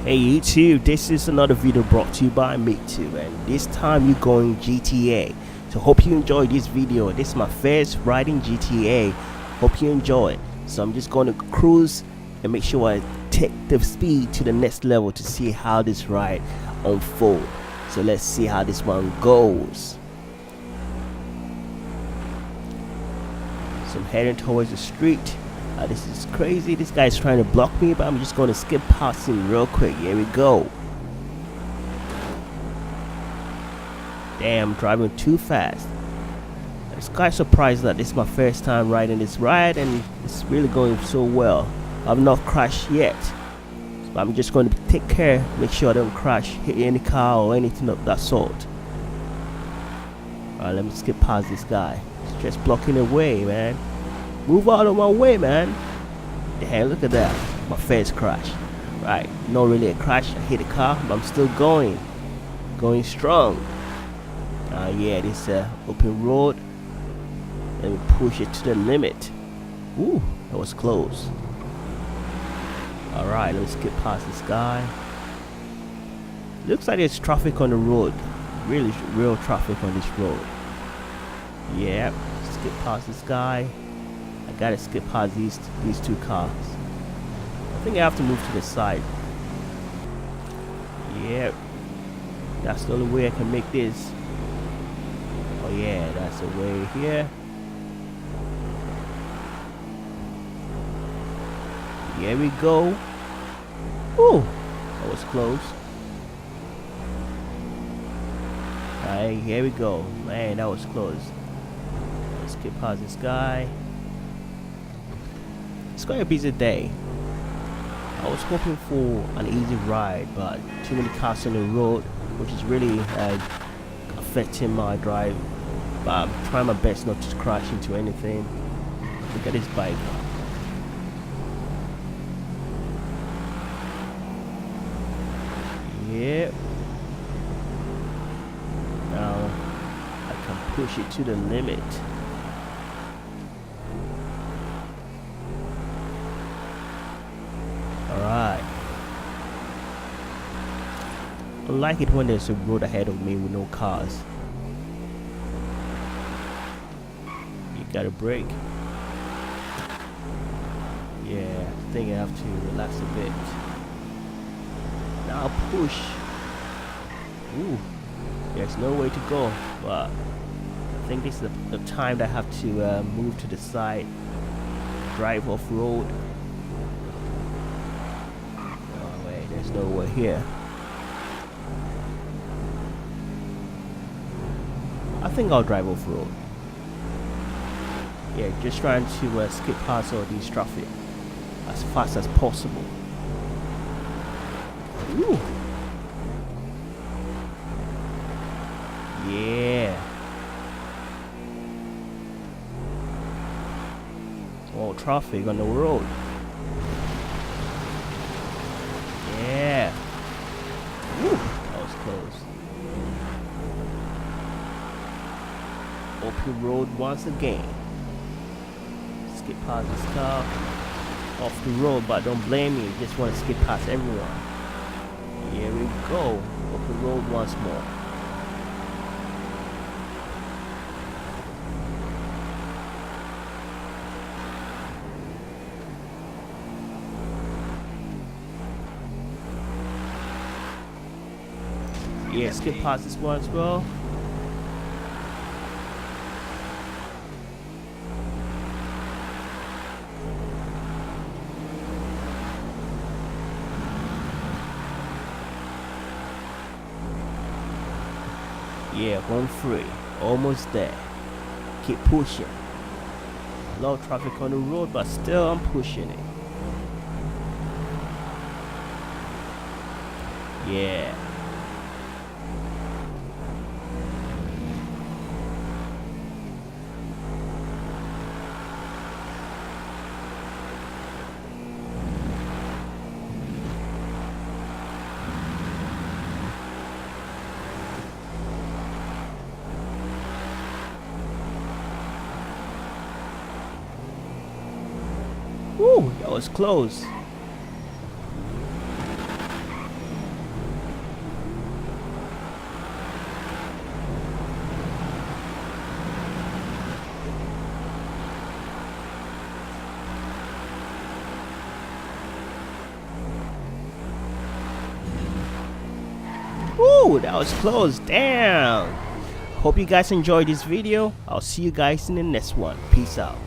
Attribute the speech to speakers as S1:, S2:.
S1: Hey YouTube, this is another video brought to you by me too, and this time you're going GTA. So hope you enjoy this video. This is my first ride in GTA. Hope you enjoy it. So I'm just going to cruise and make sure I take the speed to the next level to see how this ride unfolds. So let's see how this one goes. So I'm heading towards the street. This is crazy. This guy's trying to block me, but I'm just going to skip past him real quick. Here we go. Damn, I'm driving too fast. I'm quite surprised that this is my first time riding this ride, and it's really going so well. I've not crashed yet, but I'm just going to take care, make sure I don't crash, hit any car or anything of that sort. Alright, let me skip past this guy. He's just blocking the way, man. Move out of my way, man. Damn, look at that. My first crash. Right, not really a crash. I hit a car, but I'm still going. Going strong. Yeah, this open road. Let me push it to the limit. Ooh, that was close. Alright, let's get past this guy. Looks like there's traffic on the road. Really, real traffic on this road. Yeah, skip past this guy. I gotta skip past these two cars. I think I have to move to the side. Yep. That's the only way I can make this. Oh yeah, that's the way here. Here we go. Ooh, that was close. Alright, here we go. Man, that was close. Let's skip past this guy. It's quite a busy day. I was hoping for an easy ride, but too many cars on the road, which is really affecting my drive. But I'm trying my best not to crash into anything. Look at this bike. Yep. Now I can push it to the limit. Alright. I like it when there's a road ahead of me with no cars. You gotta brake. Yeah, I think I have to relax a bit. Now push. Ooh, there's no way to go, but I think this is the time that I have to move to the side, drive off road. There's nowhere here. I think I'll drive off road. Yeah, just trying to skip past all these traffic as fast as possible. Ooh. Yeah. All traffic on the road. Yeah. Woo, that was close. Open road once again. Skip past this car. Off the road, but don't blame me. Just want to skip past everyone. Here we go. Open road once more. Yeah, skip past this one as well. Yeah, home free. Almost there. Keep pushing. A lot of traffic on the road, but still I'm pushing it. Yeah. Woo, that was close. Woo, that was close. Damn. Hope you guys enjoyed this video. I'll see you guys in the next one. Peace out.